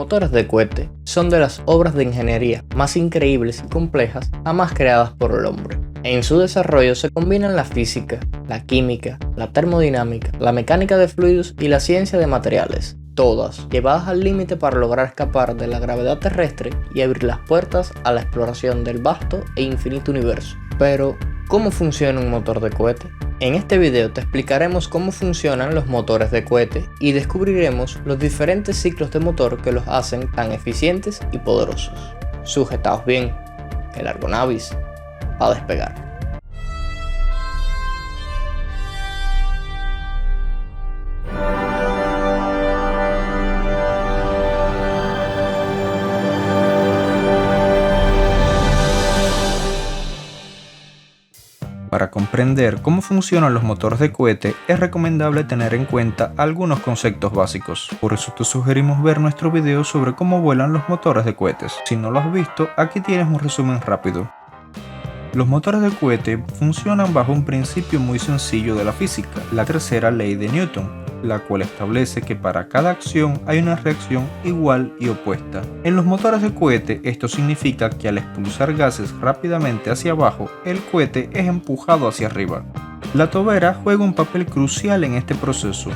motores de cohete son de las obras de ingeniería más increíbles y complejas jamás creadas por el hombre. En su desarrollo se combinan la física, la química, la termodinámica, la mecánica de fluidos y la ciencia de materiales, todas llevadas al límite para lograr escapar de la gravedad terrestre y abrir las puertas a la exploración del vasto e infinito universo. Pero, ¿cómo funciona un motor de cohete? En este video te explicaremos cómo funcionan los motores de cohete y descubriremos los diferentes ciclos de motor que los hacen tan eficientes y poderosos. Sujetaos bien, que el Argonavis va a despegar. Para comprender cómo funcionan los motores de cohete es recomendable tener en cuenta algunos conceptos básicos. Por eso te sugerimos ver nuestro video sobre cómo vuelan los motores de cohetes. Si no lo has visto, aquí tienes un resumen rápido. Los motores de cohete funcionan bajo un principio muy sencillo de la física, la tercera ley de Newton, la cual establece que para cada acción hay una reacción igual y opuesta. En los motores de cohete esto significa que al expulsar gases rápidamente hacia abajo, el cohete es empujado hacia arriba. La tobera juega un papel crucial en este proceso.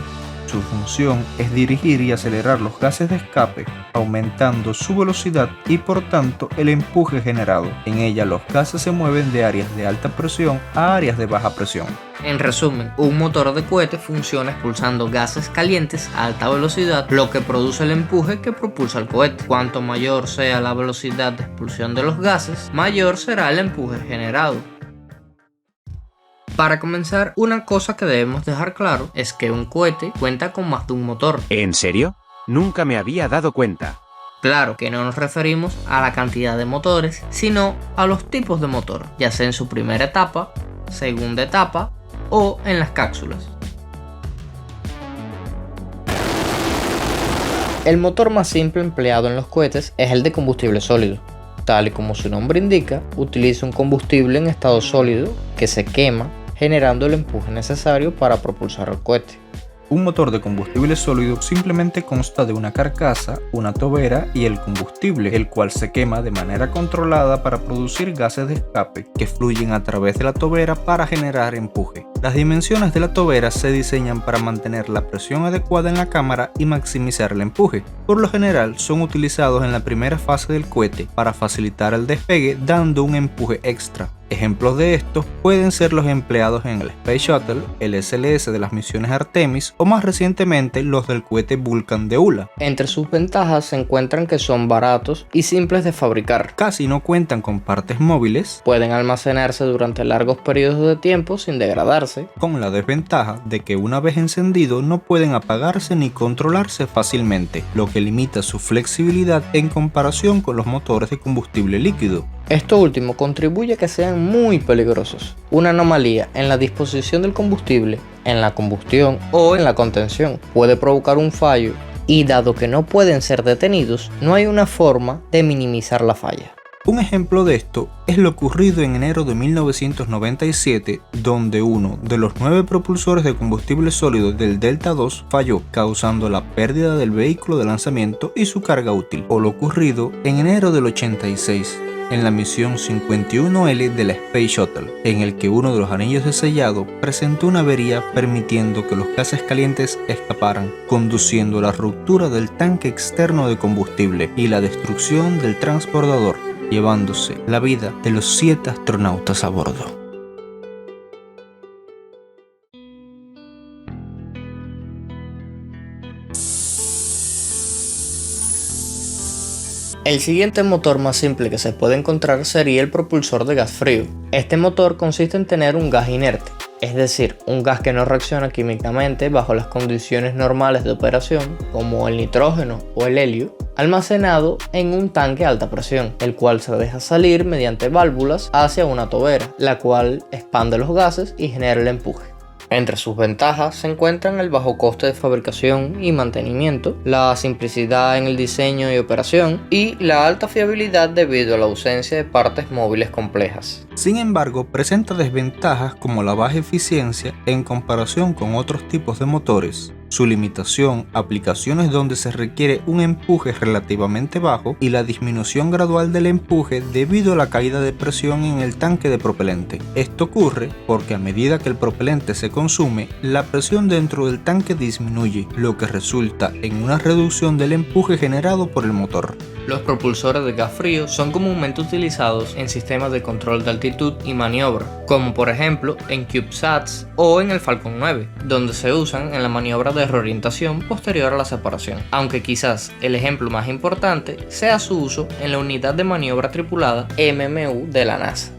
Su función es dirigir y acelerar los gases de escape, aumentando su velocidad y por tanto el empuje generado. En ella los gases se mueven de áreas de alta presión a áreas de baja presión. En resumen, un motor de cohete funciona expulsando gases calientes a alta velocidad, lo que produce el empuje que propulsa el cohete. Cuanto mayor sea la velocidad de expulsión de los gases, mayor será el empuje generado. Para comenzar, una cosa que debemos dejar claro es que un cohete cuenta con más de un motor. ¿En serio? Nunca me había dado cuenta. Claro que no nos referimos a la cantidad de motores, sino a los tipos de motor, ya sea en su primera etapa, segunda etapa o en las cápsulas. El motor más simple empleado en los cohetes es el de combustible sólido. Tal y como su nombre indica, utiliza un combustible en estado sólido que se quema, generando el empuje necesario para propulsar el cohete. Un motor de combustible sólido simplemente consta de una carcasa, una tobera y el combustible, el cual se quema de manera controlada para producir gases de escape que fluyen a través de la tobera para generar empuje. Las dimensiones de la tobera se diseñan para mantener la presión adecuada en la cámara y maximizar el empuje. Por lo general son utilizados en la primera fase del cohete para facilitar el despegue dando un empuje extra. Ejemplos de estos pueden ser los empleados en el Space Shuttle, el SLS de las misiones Artemis o más recientemente los del cohete Vulcan de ULA. Entre sus ventajas se encuentran que son baratos y simples de fabricar. Casi no cuentan con partes móviles, pueden almacenarse durante largos periodos de tiempo sin degradarse, con la desventaja de que una vez encendido no pueden apagarse ni controlarse fácilmente, lo que limita su flexibilidad en comparación con los motores de combustible líquido. Esto último contribuye a que sean muy peligrosos. Una anomalía en la disposición del combustible, en la combustión o en la contención puede provocar un fallo y dado que no pueden ser detenidos, no hay una forma de minimizar la falla. Un ejemplo de esto es lo ocurrido en enero de 1997, donde uno de los 9 propulsores de combustible sólido del Delta II falló, causando la pérdida del vehículo de lanzamiento y su carga útil, o lo ocurrido en enero del 86, en la misión 51L de la Space Shuttle, en el que uno de los anillos de sellado presentó una avería permitiendo que los gases calientes escaparan, conduciendo a la ruptura del tanque externo de combustible y la destrucción del transbordador, llevándose la vida de los 7 astronautas a bordo. El siguiente motor más simple que se puede encontrar sería el propulsor de gas frío. Este motor consiste en tener un gas inerte, es decir, un gas que no reacciona químicamente bajo las condiciones normales de operación, como el nitrógeno o el helio, almacenado en un tanque a alta presión, el cual se deja salir mediante válvulas hacia una tobera, la cual expande los gases y genera el empuje. Entre sus ventajas se encuentran el bajo coste de fabricación y mantenimiento, la simplicidad en el diseño y operación y la alta fiabilidad debido a la ausencia de partes móviles complejas. Sin embargo, presenta desventajas como la baja eficiencia en comparación con otros tipos de motores. su limitación, aplicaciones donde se requiere un empuje relativamente bajo y la disminución gradual del empuje debido a la caída de presión en el tanque de propelente. Esto ocurre porque a medida que el propelente se consume, la presión dentro del tanque disminuye, lo que resulta en una reducción del empuje generado por el motor. Los propulsores de gas frío son comúnmente utilizados en sistemas de control de altitud y maniobra, como por ejemplo en CubeSats o en el Falcon 9, donde se usan en la maniobra de reorientación posterior a la separación, aunque quizás el ejemplo más importante sea su uso en la unidad de maniobra tripulada MMU de la NASA.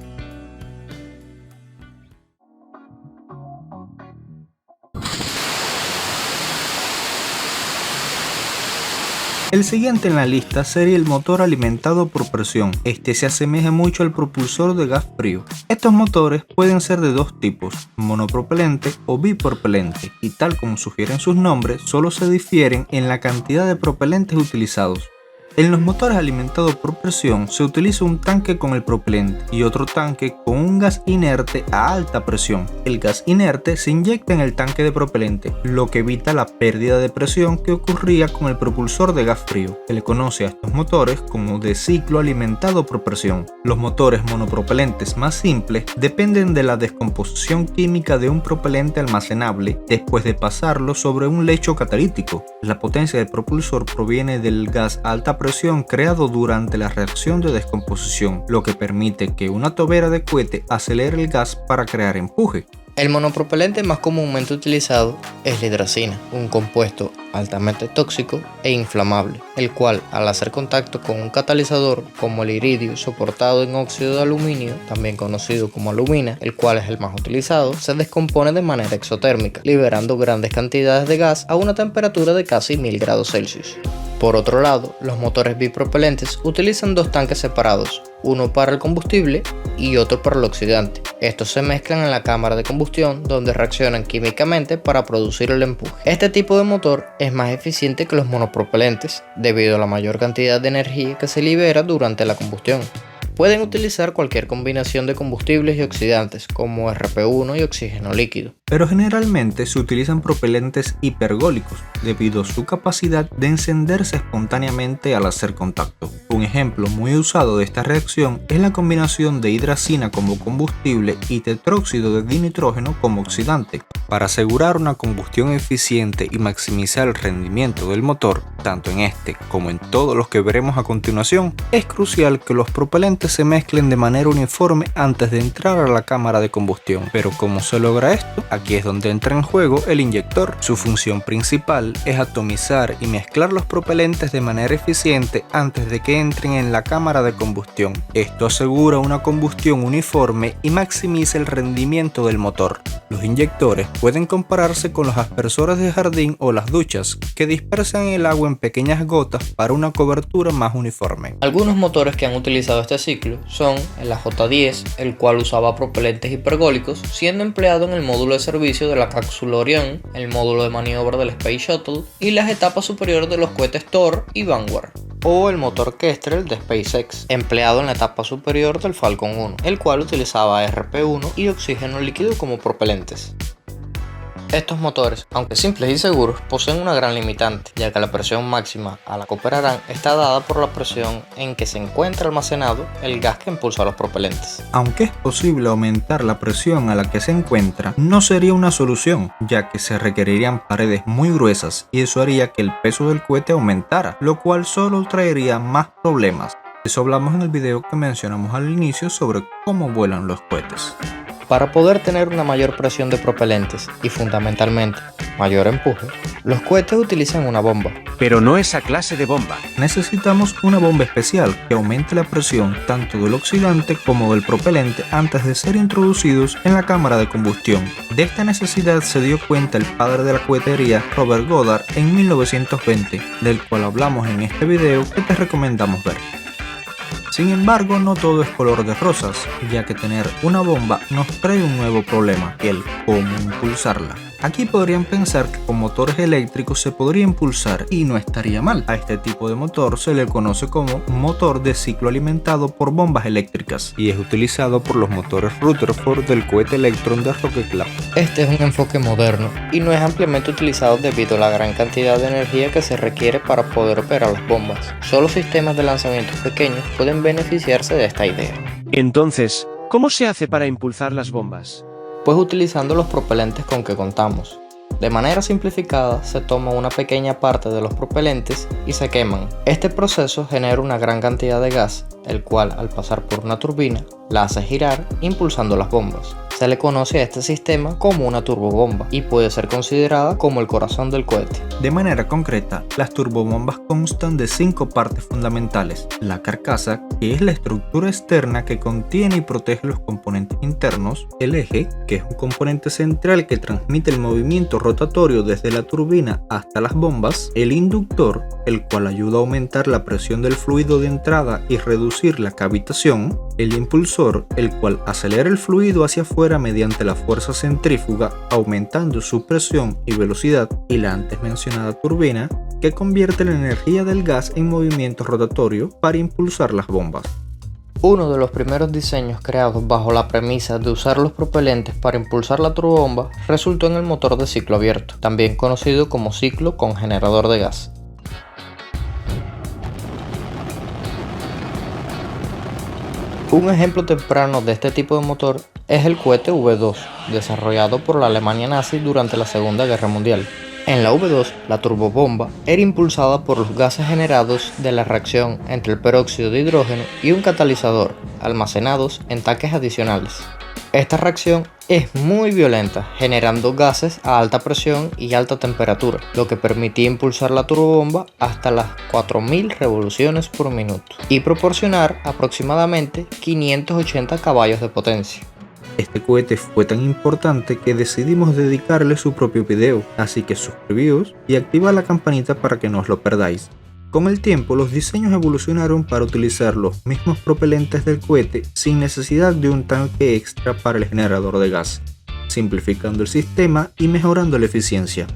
El siguiente en la lista sería el motor alimentado por presión. Este se asemeja mucho al propulsor de gas frío. Estos motores pueden ser de dos tipos, monopropelente o bipropelente, y tal como sugieren sus nombres, solo se difieren en la cantidad de propelentes utilizados. En los motores alimentados por presión se utiliza un tanque con el propelente y otro tanque con un gas inerte a alta presión. El gas inerte se inyecta en el tanque de propelente, lo que evita la pérdida de presión que ocurría con el propulsor de gas frío. Se le conoce a estos motores como de ciclo alimentado por presión. Los motores monopropelentes más simples dependen de la descomposición química de un propelente almacenable después de pasarlo sobre un lecho catalítico. La potencia del propulsor proviene del gas a alta presión creado durante la reacción de descomposición, lo que permite que una tobera de cohete acelere el gas para crear empuje. El monopropelente más comúnmente utilizado es la hidracina, un compuesto altamente tóxico e inflamable, el cual al hacer contacto con un catalizador como el iridio soportado en óxido de aluminio, también conocido como alumina, el cual es el más utilizado, se descompone de manera exotérmica, liberando grandes cantidades de gas a una temperatura de casi 1000 grados Celsius. Por otro lado, los motores bipropelentes utilizan dos tanques separados, uno para el combustible y otro para el oxidante. Estos se mezclan en la cámara de combustión donde reaccionan químicamente para producir el empuje. Este tipo de motor es más eficiente que los monopropelentes debido a la mayor cantidad de energía que se libera durante la combustión. Pueden utilizar cualquier combinación de combustibles y oxidantes como RP1 y oxígeno líquido. Pero generalmente se utilizan propelentes hipergólicos debido a su capacidad de encenderse espontáneamente al hacer contacto. Un ejemplo muy usado de esta reacción es la combinación de hidracina como combustible y tetróxido de dinitrógeno como oxidante. Para asegurar una combustión eficiente y maximizar el rendimiento del motor, tanto en este como en todos los que veremos a continuación, es crucial que los propelentes se mezclen de manera uniforme antes de entrar a la cámara de combustión. Pero ¿cómo se logra esto? Aquí es donde entra en juego el inyector. Su función principal es atomizar y mezclar los propelentes de manera eficiente antes de que entren en la cámara de combustión. Esto asegura una combustión uniforme y maximiza el rendimiento del motor. Los inyectores pueden compararse con los aspersores de jardín o las duchas, que dispersan el agua en pequeñas gotas para una cobertura más uniforme. Algunos motores que han utilizado este ciclo son el AJ-10, el cual usaba propelentes hipergólicos, siendo empleado en el módulo de servicio de la cápsula Orion, el módulo de maniobra del Space Shuttle y las etapas superiores de los cohetes Thor y Vanguard. O el motor Kestrel de SpaceX, empleado en la etapa superior del Falcon 1, el cual utilizaba RP1 y oxígeno líquido como propelentes. Estos motores, aunque simples y seguros, poseen una gran limitante, ya que la presión máxima a la que operarán está dada por la presión en que se encuentra almacenado el gas que impulsa los propelentes. Aunque es posible aumentar la presión a la que se encuentra, no sería una solución, ya que se requerirían paredes muy gruesas y eso haría que el peso del cohete aumentara, lo cual solo traería más problemas. Eso hablamos en el video que mencionamos al inicio sobre cómo vuelan los cohetes. Para poder tener una mayor presión de propelentes y fundamentalmente mayor empuje, los cohetes utilizan una bomba. Pero no esa clase de bomba. Necesitamos una bomba especial que aumente la presión tanto del oxidante como del propelente antes de ser introducidos en la cámara de combustión. De esta necesidad se dio cuenta el padre de la cohetería, Robert Goddard, en 1920, del cual hablamos en este video que te recomendamos ver. Sin embargo, no todo es color de rosas, ya que tener una bomba nos trae un nuevo problema, el cómo impulsarla. Aquí podrían pensar que con motores eléctricos se podría impulsar y no estaría mal. A este tipo de motor se le conoce como motor de ciclo alimentado por bombas eléctricas y es utilizado por los motores Rutherford del cohete Electron de Rocket Lab. Este es un enfoque moderno y no es ampliamente utilizado debido a la gran cantidad de energía que se requiere para poder operar las bombas. Solo sistemas de lanzamientos pequeños pueden beneficiarse de esta idea. Entonces, ¿cómo se hace para impulsar las bombas? Pues utilizando los propelentes con que contamos. De manera simplificada, se toma una pequeña parte de los propelentes y se queman. Este proceso genera una gran cantidad de gas, el cual al pasar por una turbina, la hace girar impulsando las bombas. Se le conoce a este sistema como una turbobomba y puede ser considerada como el corazón del cohete. De manera concreta, las turbobombas constan de 5 partes fundamentales: la carcasa, que es la estructura externa que contiene y protege los componentes internos; el eje, que es un componente central que transmite el movimiento rotatorio desde la turbina hasta las bombas; el inductor, el cual ayuda a aumentar la presión del fluido de entrada y reducir la cavitación; el impulsor, el cual acelera el fluido hacia afuera mediante la fuerza centrífuga, aumentando su presión y velocidad; y la antes mencionada turbina, que convierte la energía del gas en movimiento rotatorio para impulsar las bombas. Uno de los primeros diseños creados bajo la premisa de usar los propelentes para impulsar la turbobomba resultó en el motor de ciclo abierto, también conocido como ciclo con generador de gas. Un ejemplo temprano de este tipo de motor es el cohete V2, desarrollado por la Alemania nazi durante la Segunda Guerra Mundial. En la V2, la turbobomba era impulsada por los gases generados de la reacción entre el peróxido de hidrógeno y un catalizador, almacenados en tanques adicionales. Esta reacción es muy violenta, generando gases a alta presión y alta temperatura, lo que permitía impulsar la turbobomba hasta las 4000 revoluciones por minuto y proporcionar aproximadamente 580 caballos de potencia. Este cohete fue tan importante que decidimos dedicarle su propio video, así que suscribíos y activa la campanita para que no os lo perdáis. Con el tiempo, los diseños evolucionaron para utilizar los mismos propelentes del cohete sin necesidad de un tanque extra para el generador de gas, simplificando el sistema y mejorando la eficiencia.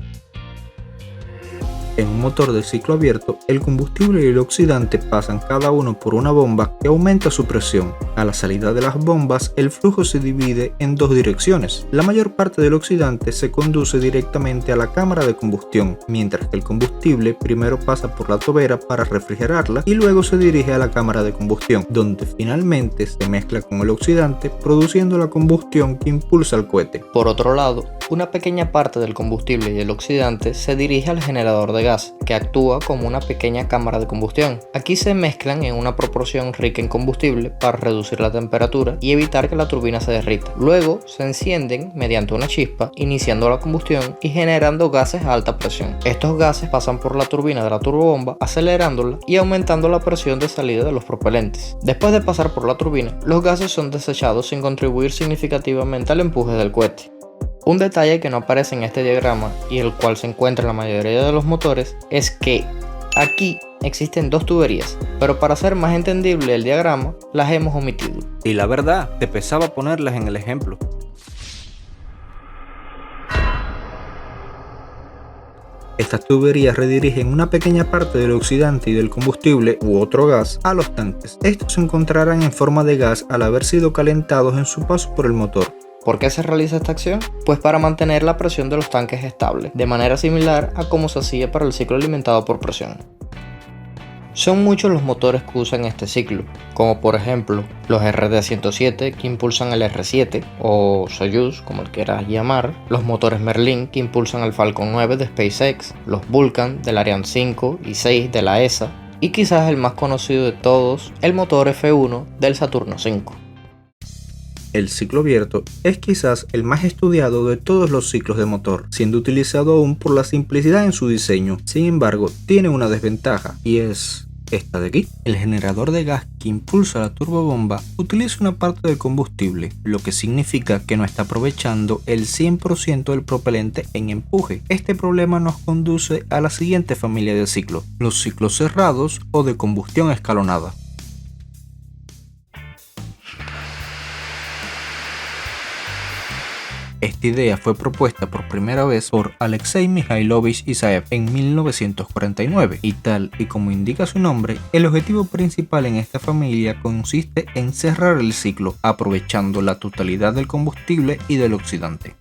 En un motor de ciclo abierto, el combustible y el oxidante pasan cada uno por una bomba que aumenta su presión. A la salida de las bombas, el flujo se divide en dos direcciones. La mayor parte del oxidante se conduce directamente a la cámara de combustión, mientras que el combustible primero pasa por la tobera para refrigerarla y luego se dirige a la cámara de combustión, donde finalmente se mezcla con el oxidante, produciendo la combustión que impulsa el cohete. Por otro lado, una pequeña parte del combustible y el oxidante se dirige al generador de gas, que actúa como una pequeña cámara de combustión. Aquí se mezclan en una proporción rica en combustible para reducir la temperatura y evitar que la turbina se derrita. Luego se encienden mediante una chispa, iniciando la combustión y generando gases a alta presión. Estos gases pasan por la turbina de la turbobomba, acelerándola y aumentando la presión de salida de los propelentes. Después de pasar por la turbina, los gases son desechados sin contribuir significativamente al empuje del cohete. Un detalle que no aparece en este diagrama y el cual se encuentra en la mayoría de los motores es que aquí existen dos tuberías, pero para hacer más entendible el diagrama las hemos omitido. Y la verdad, te pesaba ponerlas en el ejemplo. Estas tuberías redirigen una pequeña parte del oxidante y del combustible u otro gas a los tanques. Estos se encontrarán en forma de gas al haber sido calentados en su paso por el motor. ¿Por qué se realiza esta acción? Pues para mantener la presión de los tanques estable, de manera similar a como se hacía para el ciclo alimentado por presión. Son muchos los motores que usan este ciclo, como por ejemplo los RD-107 que impulsan el R-7 o Soyuz, como el quieras llamar, los motores Merlin que impulsan el Falcon 9 de SpaceX, los Vulcan del Ariane 5 y 6 de la ESA y quizás el más conocido de todos, el motor F1 del Saturno 5. El ciclo abierto es quizás el más estudiado de todos los ciclos de motor, siendo utilizado aún por la simplicidad en su diseño. Sin embargo, tiene una desventaja y es esta de aquí. El generador de gas que impulsa la turbobomba utiliza una parte del combustible, lo que significa que no está aprovechando el 100% del propelente en empuje. Este problema nos conduce a la siguiente familia de ciclos: los ciclos cerrados o de combustión escalonada. Esta idea fue propuesta por primera vez por Alexei Mikhailovich Isaev en 1949 y tal y como indica su nombre, el objetivo principal en esta familia consiste en cerrar el ciclo, aprovechando la totalidad del combustible y del oxidante.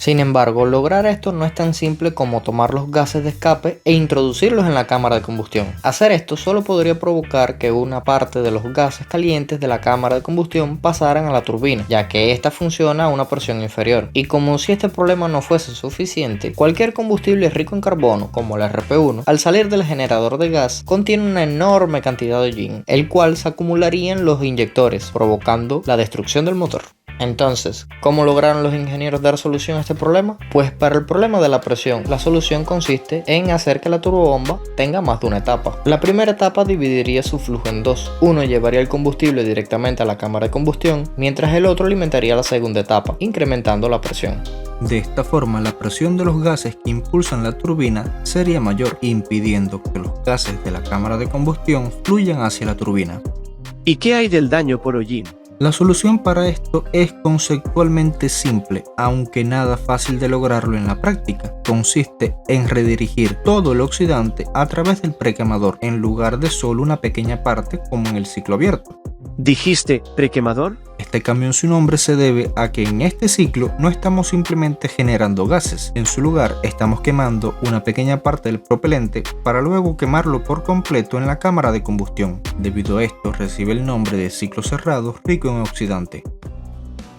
Sin embargo, lograr esto no es tan simple como tomar los gases de escape e introducirlos en la cámara de combustión. Hacer esto solo podría provocar que una parte de los gases calientes de la cámara de combustión pasaran a la turbina, ya que ésta funciona a una presión inferior. Y como si este problema no fuese suficiente, cualquier combustible rico en carbono, como el RP1, al salir del generador de gas, contiene una enorme cantidad de hollín, el cual se acumularía en los inyectores, provocando la destrucción del motor. Entonces, ¿cómo lograron los ingenieros dar solución a este problema? Pues para el problema de la presión, la solución consiste en hacer que la turbobomba tenga más de una etapa. La primera etapa dividiría su flujo en dos. Uno llevaría el combustible directamente a la cámara de combustión, mientras el otro alimentaría la segunda etapa, incrementando la presión. De esta forma, la presión de los gases que impulsan la turbina sería mayor, impidiendo que los gases de la cámara de combustión fluyan hacia la turbina. ¿Y qué hay del daño por hollín? La solución para esto es conceptualmente simple, aunque nada fácil de lograrlo en la práctica. Consiste en redirigir todo el oxidante a través del prequemador, en lugar de solo una pequeña parte como en el ciclo abierto. ¿Dijiste prequemador? Este cambio en su nombre se debe a que en este ciclo no estamos simplemente generando gases, en su lugar estamos quemando una pequeña parte del propelente para luego quemarlo por completo en la cámara de combustión. Debido a esto recibe el nombre de ciclo cerrado rico en oxidante.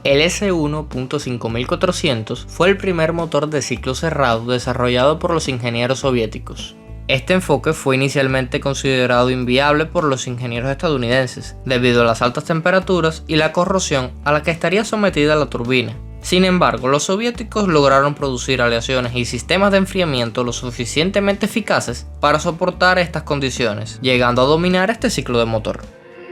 El S1.5400 fue el primer motor de ciclo cerrado desarrollado por los ingenieros soviéticos. Este enfoque fue inicialmente considerado inviable por los ingenieros estadounidenses, debido a las altas temperaturas y la corrosión a la que estaría sometida la turbina. Sin embargo, los soviéticos lograron producir aleaciones y sistemas de enfriamiento lo suficientemente eficaces para soportar estas condiciones, llegando a dominar este ciclo de motor.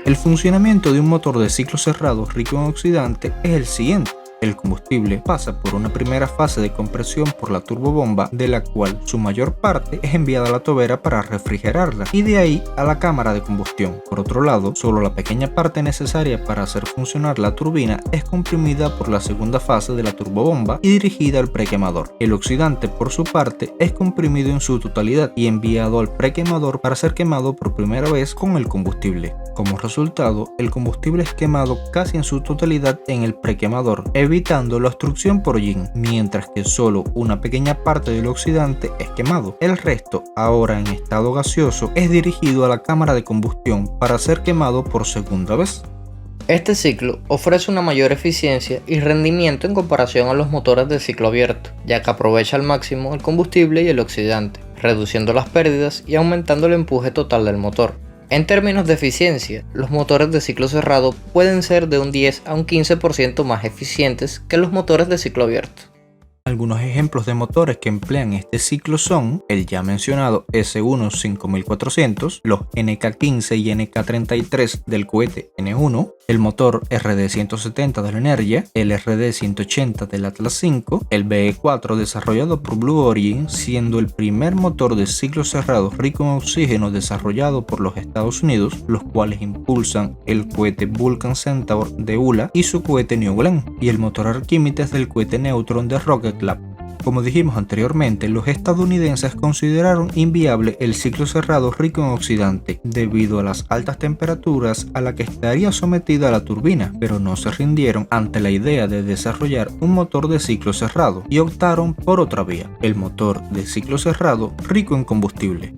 El funcionamiento de un motor de ciclo cerrado rico en oxidante es el siguiente. El combustible pasa por una primera fase de compresión por la turbobomba, de la cual su mayor parte es enviada a la tobera para refrigerarla y de ahí a la cámara de combustión. Por otro lado, solo la pequeña parte necesaria para hacer funcionar la turbina es comprimida por la segunda fase de la turbobomba y dirigida al prequemador. El oxidante, por su parte, es comprimido en su totalidad y enviado al prequemador para ser quemado por primera vez con el combustible. Como resultado, el combustible es quemado casi en su totalidad en el prequemador, evitando la obstrucción por hollín, mientras que solo una pequeña parte del oxidante es quemado. El resto, ahora en estado gaseoso, es dirigido a la cámara de combustión para ser quemado por segunda vez. Este ciclo ofrece una mayor eficiencia y rendimiento en comparación a los motores de ciclo abierto, ya que aprovecha al máximo el combustible y el oxidante, reduciendo las pérdidas y aumentando el empuje total del motor. En términos de eficiencia, los motores de ciclo cerrado pueden ser de un 10 a un 15% más eficientes que los motores de ciclo abierto. Algunos ejemplos de motores que emplean este ciclo son el ya mencionado S1 5400, los NK15 y NK33 del cohete N1, el motor RD170 de la Energia, el RD180 del Atlas V, el BE4 desarrollado por Blue Origin, siendo el primer motor de ciclo cerrado rico en oxígeno desarrollado por los Estados Unidos, los cuales impulsan el cohete Vulcan Centaur de ULA y su cohete New Glenn, y el motor Archimedes del cohete Neutron de Rocket Lab. Como dijimos anteriormente, los estadounidenses consideraron inviable el ciclo cerrado rico en oxidante debido a las altas temperaturas a las que estaría sometida la turbina, pero no se rindieron ante la idea de desarrollar un motor de ciclo cerrado y optaron por otra vía, el motor de ciclo cerrado rico en combustible.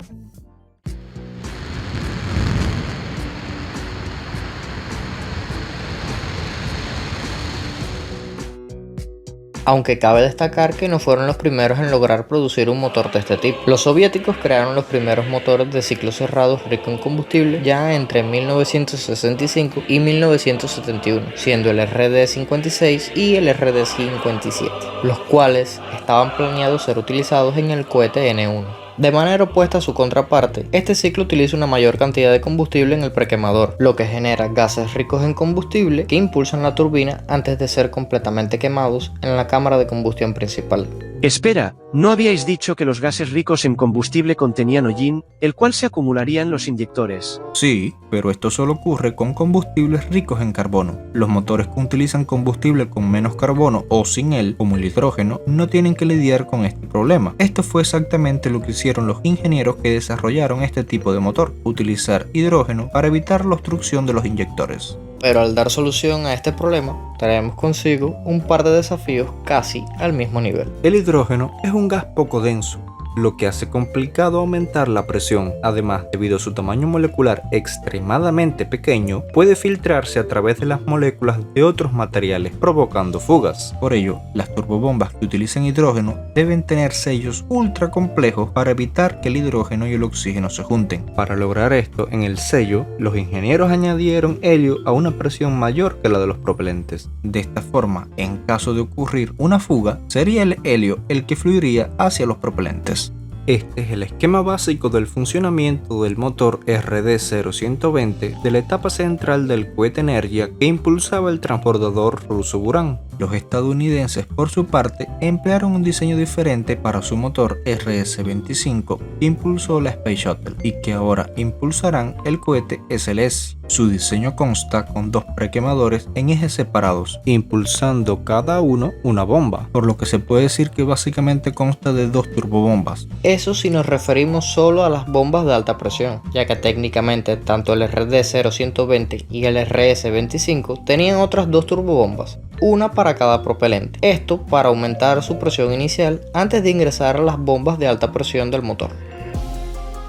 Aunque cabe destacar que no fueron los primeros en lograr producir un motor de este tipo. Los soviéticos crearon los primeros motores de ciclo cerrado rico en combustible ya entre 1965 y 1971, siendo el RD-56 y el RD-57, los cuales estaban planeados ser utilizados en el cohete N1. De manera opuesta a su contraparte, este ciclo utiliza una mayor cantidad de combustible en el prequemador, lo que genera gases ricos en combustible que impulsan la turbina antes de ser completamente quemados en la cámara de combustión principal. Espera, ¿no habíais dicho que los gases ricos en combustible contenían hollín, el cual se acumularía en los inyectores? Sí, pero esto solo ocurre con combustibles ricos en carbono. Los motores que utilizan combustible con menos carbono o sin él, como el hidrógeno, no tienen que lidiar con este problema. Esto fue exactamente lo que hicieron los ingenieros que desarrollaron este tipo de motor, utilizar hidrógeno para evitar la obstrucción de los inyectores. Pero al dar solución a este problema, traemos consigo un par de desafíos casi al mismo nivel. El hidrógeno es un gas poco denso, lo que hace complicado aumentar la presión. Además, debido a su tamaño molecular extremadamente pequeño, puede filtrarse a través de las moléculas de otros materiales, provocando fugas. Por ello, las turbobombas que utilizan hidrógeno deben tener sellos ultra complejos para evitar que el hidrógeno y el oxígeno se junten. Para lograr esto, en el sello, los ingenieros añadieron helio a una presión mayor que la de los propelentes. De esta forma, en caso de ocurrir una fuga, sería el helio el que fluiría hacia los propelentes. Este es el esquema básico del funcionamiento del motor RD-0120 de la etapa central del cohete Energia que impulsaba el transbordador ruso Buran. Los estadounidenses, por su parte, emplearon un diseño diferente para su motor RS-25 que impulsó la Space Shuttle y que ahora impulsarán el cohete SLS. Su diseño consta con dos prequemadores en ejes separados, impulsando cada uno una bomba, por lo que se puede decir que básicamente consta de dos turbobombas. Eso si nos referimos solo a las bombas de alta presión, ya que técnicamente tanto el RD-0120 y el RS-25 tenían otras dos turbobombas, una para cada propelente. Esto para aumentar su presión inicial antes de ingresar a las bombas de alta presión del motor.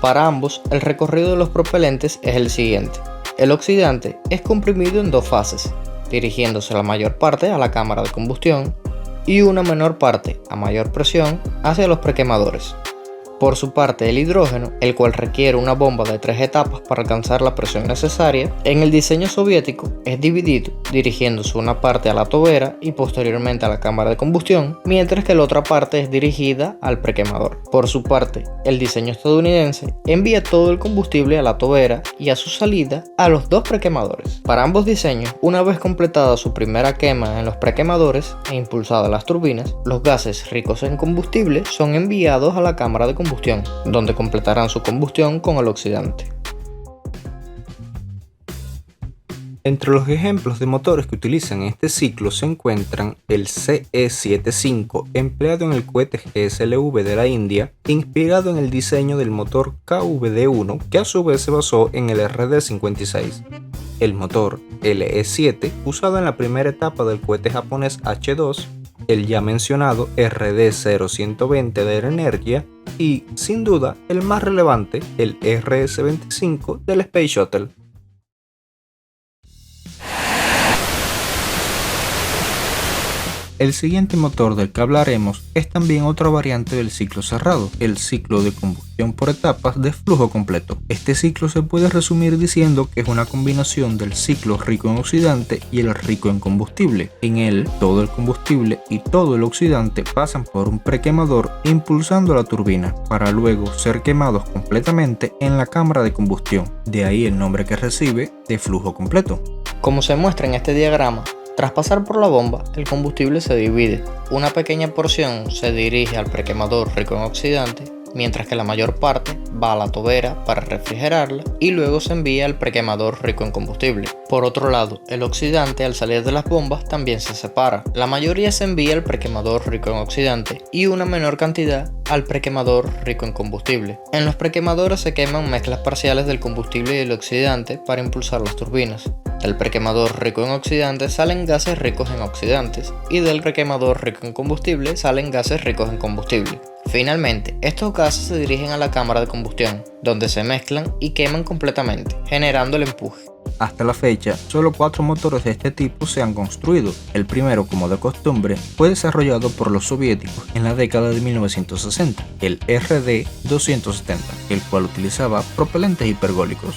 Para ambos, el recorrido de los propelentes es el siguiente. El oxidante es comprimido en dos fases, dirigiéndose la mayor parte a la cámara de combustión y una menor parte a mayor presión hacia los prequemadores. Por su parte, el hidrógeno, el cual requiere una bomba de 3 etapas para alcanzar la presión necesaria, en el diseño soviético es dividido, dirigiéndose una parte a la tobera y posteriormente a la cámara de combustión, mientras que la otra parte es dirigida al prequemador. Por su parte, el diseño estadounidense envía todo el combustible a la tobera y a su salida a los dos prequemadores. Para ambos diseños, una vez completada su primera quema en los prequemadores e impulsadas las turbinas, los gases ricos en combustible son enviados a la cámara de combustión, donde completarán su combustión con el oxidante. Entre los ejemplos de motores que utilizan este ciclo se encuentran el CE-75 empleado en el cohete GSLV de la India, inspirado en el diseño del motor KVD-1 que a su vez se basó en el RD-56. El motor LE-7 usado en la primera etapa del cohete japonés H-2, el ya mencionado RD-0120 de Energia y, sin duda, el más relevante, el RS-25 del Space Shuttle. El siguiente motor del que hablaremos es también otra variante del ciclo cerrado, el ciclo de combustión por etapas de flujo completo. Este ciclo se puede resumir diciendo que es una combinación del ciclo rico en oxidante y el rico en combustible. En él, todo el combustible y todo el oxidante pasan por un prequemador impulsando la turbina, para luego ser quemados completamente en la cámara de combustión. De ahí el nombre que recibe de flujo completo. Como se muestra en este diagrama, tras pasar por la bomba, el combustible se divide. Una pequeña porción se dirige al prequemador rico en oxidante, mientras que la mayor parte va a la tobera para refrigerarla y luego se envía al prequemador rico en combustible. Por otro lado, el oxidante al salir de las bombas también se separa. La mayoría se envía al prequemador rico en oxidante y una menor cantidad al prequemador rico en combustible. En los prequemadores se queman mezclas parciales del combustible y el oxidante para impulsar las turbinas. Del prequemador rico en oxidantes salen gases ricos en oxidantes y del prequemador rico en combustible salen gases ricos en combustible. Finalmente, estos gases se dirigen a la cámara de combustión, donde se mezclan y queman completamente, generando el empuje. Hasta la fecha, solo 4 motores de este tipo se han construido. El primero, como de costumbre, fue desarrollado por los soviéticos en la década de 1960, el RD-270, el cual utilizaba propelentes hipergólicos.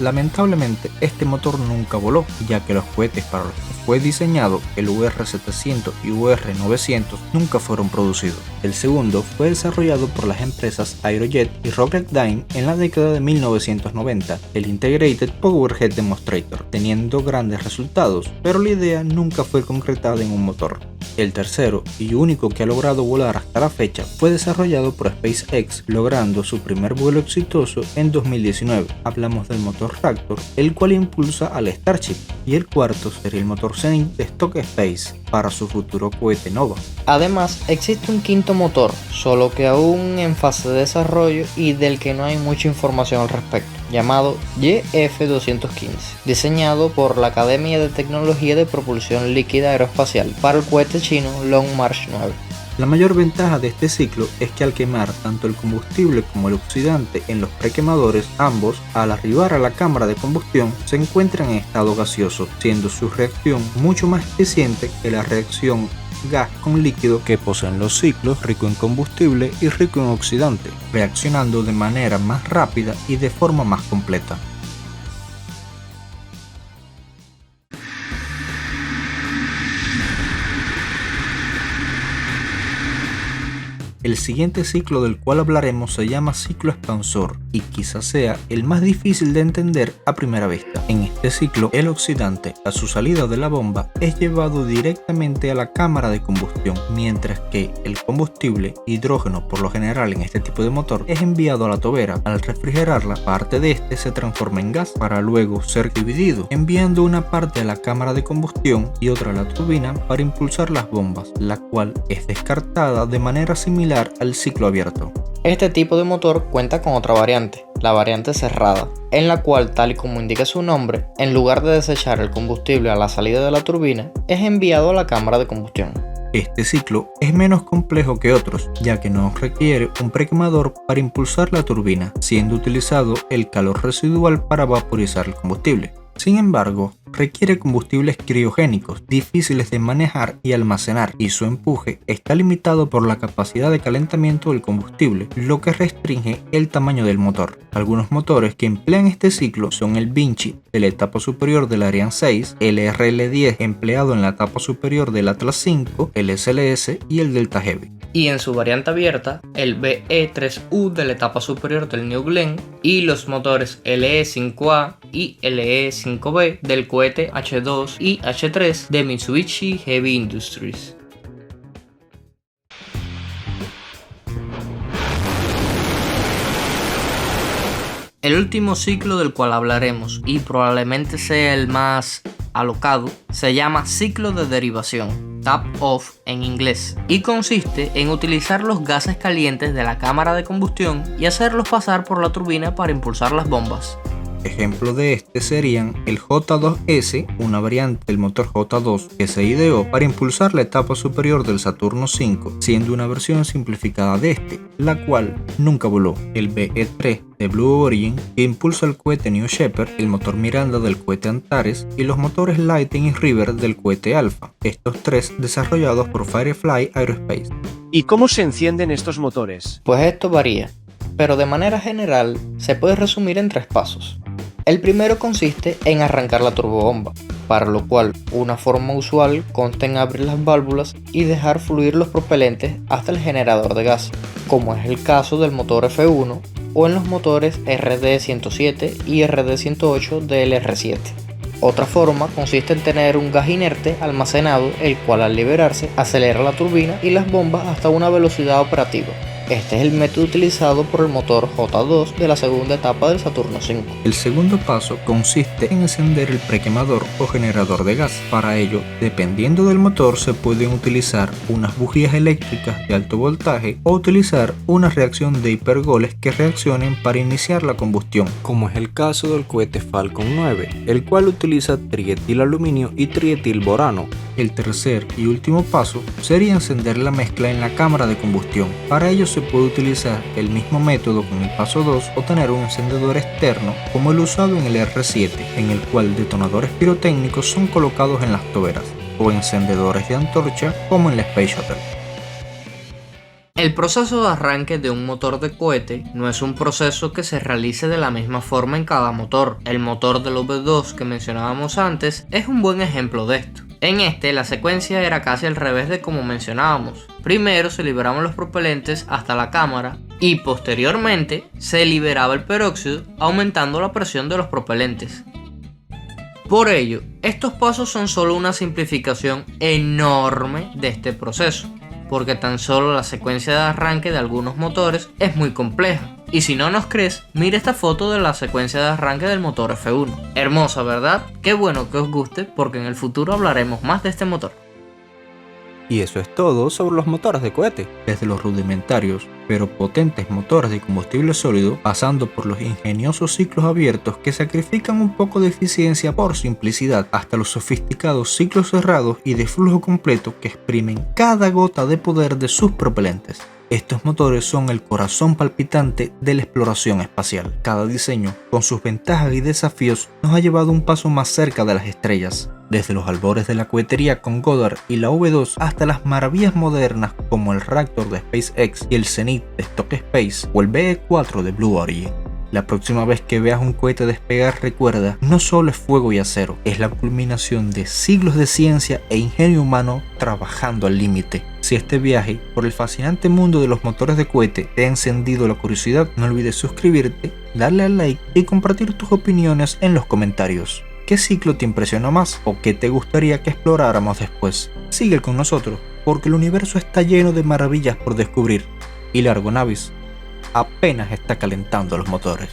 Lamentablemente, este motor nunca voló, ya que los cohetes para los que fue diseñado, el UR-700 y UR-900, nunca fueron producidos. El segundo fue desarrollado por las empresas Aerojet y Rocketdyne en la década de 1990, el Integrated Powerhead Demonstrator, teniendo grandes resultados, pero la idea nunca fue concretada en un motor. El tercero y único que ha logrado volar hasta la fecha fue desarrollado por SpaceX, logrando su primer vuelo exitoso en 2019. Hablamos del motor Raptor, el cual impulsa al Starship, y el cuarto sería el motor Zenith de Stock Space para su futuro cohete Nova. Además, existe un quinto motor, solo que aún en fase de desarrollo y del que no hay mucha información al respecto, llamado YF-215, diseñado por la Academia de Tecnología de Propulsión Líquida Aeroespacial para el cohete chino Long March 9. La mayor ventaja de este ciclo es que al quemar tanto el combustible como el oxidante en los prequemadores, ambos, al arribar a la cámara de combustión, se encuentran en estado gaseoso, siendo su reacción mucho más eficiente que la reacción gas con líquido que poseen los ciclos rico en combustible y rico en oxidante, reaccionando de manera más rápida y de forma más completa. El siguiente ciclo del cual hablaremos se llama ciclo expansor y quizás sea el más difícil de entender a primera vista. En este ciclo, el oxidante a su salida de la bomba es llevado directamente a la cámara de combustión, mientras que el combustible, hidrógeno por lo general en este tipo de motor, es enviado a la tobera. Al refrigerarla, parte de este se transforma en gas para luego ser dividido, enviando una parte a la cámara de combustión y otra a la turbina para impulsar las bombas, la cual es descartada de manera similar al ciclo abierto. Este tipo de motor cuenta con otra variante, la variante cerrada, en la cual, tal y como indica su nombre, en lugar de desechar el combustible a la salida de la turbina, es enviado a la cámara de combustión. Este ciclo es menos complejo que otros, ya que no requiere un prequemador para impulsar la turbina, siendo utilizado el calor residual para vaporizar el combustible. Sin embargo, requiere combustibles criogénicos, difíciles de manejar y almacenar, y su empuje está limitado por la capacidad de calentamiento del combustible, lo que restringe el tamaño del motor. Algunos motores que emplean este ciclo son el Vinci de la etapa superior del Ariane 6, el RL-10 empleado en la etapa superior del Atlas 5, el SLS y el Delta Heavy. Y en su variante abierta, el BE-3U de la etapa superior del New Glenn y los motores LE-5A y LE-5B del cohete H2 y H3 de Mitsubishi Heavy Industries. El último ciclo del cual hablaremos, y probablemente sea el más alocado, se llama ciclo de derivación, tap-off en inglés, y consiste en utilizar los gases calientes de la cámara de combustión y hacerlos pasar por la turbina para impulsar las bombas. Ejemplo de este serían el J2S, una variante del motor J2 que se ideó para impulsar la etapa superior del Saturno V, siendo una versión simplificada de este, la cual nunca voló. El BE-3 de Blue Origin, que impulsa el cohete New Shepard, el motor Miranda del cohete Antares y los motores Lightning y River del cohete Alpha, estos tres desarrollados por Firefly Aerospace. ¿Y cómo se encienden estos motores? Pues esto varía, pero de manera general se puede resumir en 3 pasos. El primero consiste en arrancar la turbobomba, para lo cual una forma usual consta en abrir las válvulas y dejar fluir los propelentes hasta el generador de gas, como es el caso del motor F1 o en los motores RD107 y RD108 del R7. Otra forma consiste en tener un gas inerte almacenado, el cual al liberarse acelera la turbina y las bombas hasta una velocidad operativa. Este es el método utilizado por el motor J2 de la segunda etapa del Saturno V. El segundo paso consiste en encender el prequemador o generador de gas. Para ello, dependiendo del motor, se pueden utilizar unas bujías eléctricas de alto voltaje o utilizar una reacción de hipergoles que reaccionen para iniciar la combustión, como es el caso del cohete Falcon 9, el cual utiliza trietilaluminio y trietilborano. El tercer y último paso sería encender la mezcla en la cámara de combustión. Para ello se puede utilizar el mismo método con el paso 2 o tener un encendedor externo como el usado en el R7, en el cual detonadores pirotécnicos son colocados en las toberas, o encendedores de antorcha como en la Space Shuttle. El proceso de arranque de un motor de cohete no es un proceso que se realice de la misma forma en cada motor. El motor del V2 que mencionábamos antes es un buen ejemplo de esto. En este, la secuencia era casi al revés de como mencionábamos. Primero se liberaban los propelentes hasta la cámara y posteriormente se liberaba el peróxido, aumentando la presión de los propelentes. Por ello, estos pasos son solo una simplificación enorme de este proceso, porque tan solo la secuencia de arranque de algunos motores es muy compleja. Y si no nos crees, mira esta foto de la secuencia de arranque del motor F1. Hermosa, ¿verdad? Qué bueno que os guste, porque en el futuro hablaremos más de este motor. Y eso es todo sobre los motores de cohete, desde los rudimentarios pero potentes motores de combustible sólido, pasando por los ingeniosos ciclos abiertos que sacrifican un poco de eficiencia por simplicidad, hasta los sofisticados ciclos cerrados y de flujo completo que exprimen cada gota de poder de sus propelentes. Estos motores son el corazón palpitante de la exploración espacial. Cada diseño, con sus ventajas y desafíos, nos ha llevado un paso más cerca de las estrellas. Desde los albores de la cohetería con Goddard y la V2 hasta las maravillas modernas como el Raptor de SpaceX y el Zenith de Stock Space o el BE-4 de Blue Origin. La próxima vez que veas un cohete despegar, recuerda, no solo es fuego y acero, es la culminación de siglos de ciencia e ingenio humano trabajando al límite. Si este viaje por el fascinante mundo de los motores de cohete te ha encendido la curiosidad, no olvides suscribirte, darle al like y compartir tus opiniones en los comentarios. ¿Qué ciclo te impresionó más o qué te gustaría que exploráramos después? Sigue con nosotros, porque el universo está lleno de maravillas por descubrir y la Argonavis apenas está calentando los motores.